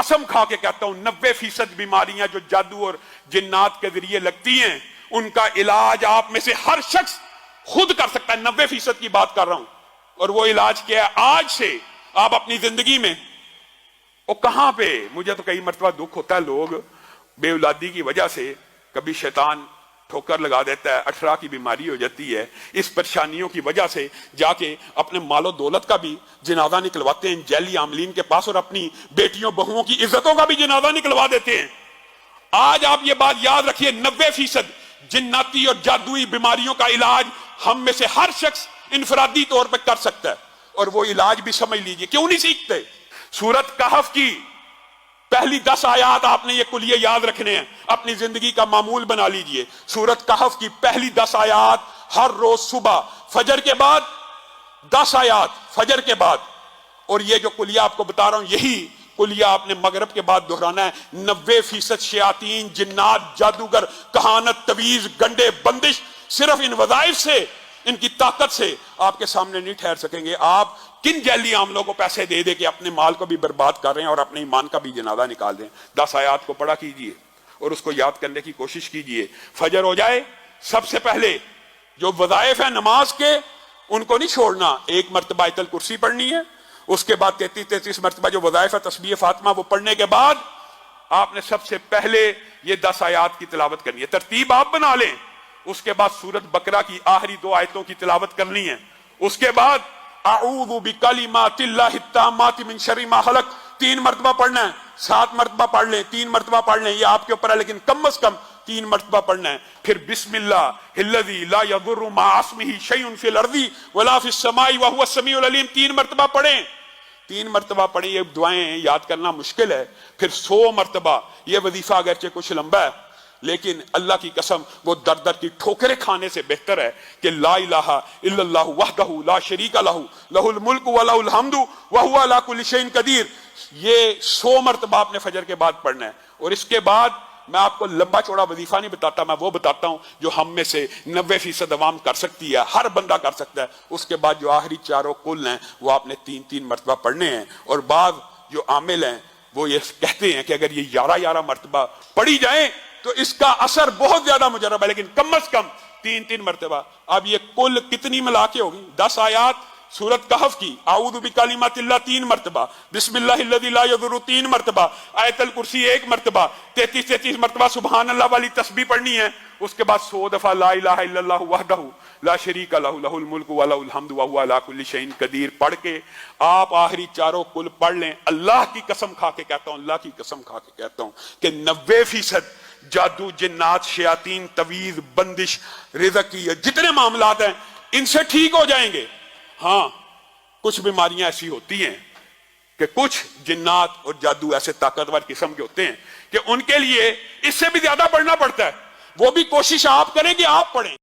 कसम खा के कहता हूं 90% बीमारियां जो जादू और जिन्नात के जरिए लगती हैं उनका इलाज आप में से हर शख्स खुद कर सकता है। 90% की बात कर रहा हूं। और वो इलाज क्या है? आज से आप अपनी जिंदगी में, वो कहां पे, मुझे तो कई मरतबा दुख होता है, लोग बेऔलादी की वजह से कभी शैतान ठोकर लगा देता है, 18 की बीमारी हो जाती है, इस परेशानियों की वजह से जाके अपने मालो दौलत का भी जनाजा निकलवाते हैं जैली आमलीन के पास, और अपनी बेटियों बहुओं की इज्जतों का भी जनाजा निकलवा देते हैं। आज आप ये बात याद रखिए, 90% जिन्नाती और जादुई बीमारियों का इलाज हम में से हर शख्स इनफरादी तौर पर कर सकता है। और वो इलाज भी समझ लीजिए, क्यों नहीं सीखते? सूरत कहफ की पहली 10 आयात आपने ये कुलिये याद रखने हैं, अपनी जिंदगी का मामूल बना लीजिए। सूरत कहफ की पहली 10 आयात हर रोज सुबह फजर के बाद, 10 आयात फजर के बाद। और ये जो कुलिया आपको बता रहा हूं, यही कुलिया आपने मगरब के बाद दोहराना है। 90% शयातीन, जिन्नात, जादूगर, कहानत, तवीज, गंडे, बंदिश सिर्फ इन वज़ाइफ से, इनकी ताकत से आपके सामने नहीं ठहर सकेंगे। आप किन जैली आमलों को पैसे दे दे के अपने माल को भी बर्बाद कर रहे हैं और अपने ईमान का भी जनाजा निकाल दें। 10 आयात को पढ़ा कीजिए और उसको याद करने की कोशिश कीजिए। फजर हो जाए, सबसे पहले जो वज़ाइफ है नमाज के, उनको नहीं छोड़ना। 1 मरतबा आयतल कुर्सी पढ़नी है, उसके बाद 33 मरतबा जो वज़ाइफ है तस्बीह फातिमा, वो पढ़ने के बाद आपने सबसे पहले ये 10 आयात की तिलावत करनी है। तरतीब आप बना लें। उसके बाद सूरत बकरा की आखिरी 2 आयतों की तिलावत करनी है। उसके बाद अऊज़ु बिकलिमातिल्लाहि ताम्माति मिन शर्रि मा खलक 3 मरतबा पढ़ना है। 7 मरतबा पढ़ लें, 3 मरतबा पढ़ लें, ये आपके ऊपर है, लेकिन कम से कम 3 मरतबा पढ़ना है। फिर बिस्मिल्लाहिल्लज़ी ला यदुर्रु मा अस्मिही शैउन फिल अर्ज़ि वला फिस समाई व हुवस समीउल अलीम 3 मरतबा पढ़ें। 3 मरतबा पढ़ें। ये दुआएं याद करना मुश्किल है। फिर 100 मरतबा, ये वजीफा अगरचे कुछ लंबा है, लेकिन अल्लाह की कसम वो दर दर की ठोकरें खाने से बेहतर है कि ला इलाहा इल्लल्लाहु वहदहु ला शरीका लहू लहुल मुल्क व लहुल हम्दु व हुवा अला कुल्लि शैइन कदीर। ये 100 मरतबा आपने फजर के बाद पढ़ना है। और इसके बाद मैं आपको लंबा चौड़ा वजीफा नहीं बताता, मैं वो बताता हूं जो हम में से 90% अवाम कर सकती है, हर बंदा कर सकता है। उसके बाद जो आखिरी 4 कुल हैं वो आपने 3-3 मरतबा पढ़ने हैं। और बाद जो आमिल हैं वो ये कहते हैं कि अगर ये 11-11 मरतबा पढ़ी जाए तो इसका असर बहुत ज्यादा मुजरब है, लेकिन कम से कम 3-3 मरतबा। अब ये कुल कितनी मिला के होगी? 10 आयात सूरत कहफ की, आऊज़ु बिकलिमातिल्लाह 3 मरतबा, बिस्मिल्लाहिल्लज़ी ला यदुर्रु 3 मरतबा, आयतल कुर्सी 1 मरतबा, 33 मरतबा सुभान अल्लाह वाली तस्बीह पढ़नी है। उसके बाद 100 दफा ला इलाहा इल्लल्लाहु वहदहु ला शरीका लहू लहुल मुल्क व लहुल हम्दु व हुवा अला कुल्लि शैइन कदीर पढ़ के आप आखिरी 4 कुल पढ़ लें। अल्लाह की कसम खा के कहता हूं, अल्लाह की कसम खा के कहता हूं कि 90% जादू, जिन्नात, शयातीन, तवीज, बंदिश, रिज़्क़ की जितने मामलात हैं इनसे ठीक हो जाएंगे। हाँ, कुछ बीमारियां ऐसी होती हैं कि कुछ जिन्नात और जादू ऐसे ताकतवर किस्म के होते हैं कि उनके लिए इससे भी ज्यादा पढ़ना पड़ता है। वो भी कोशिश आप करें कि आप पढ़ें।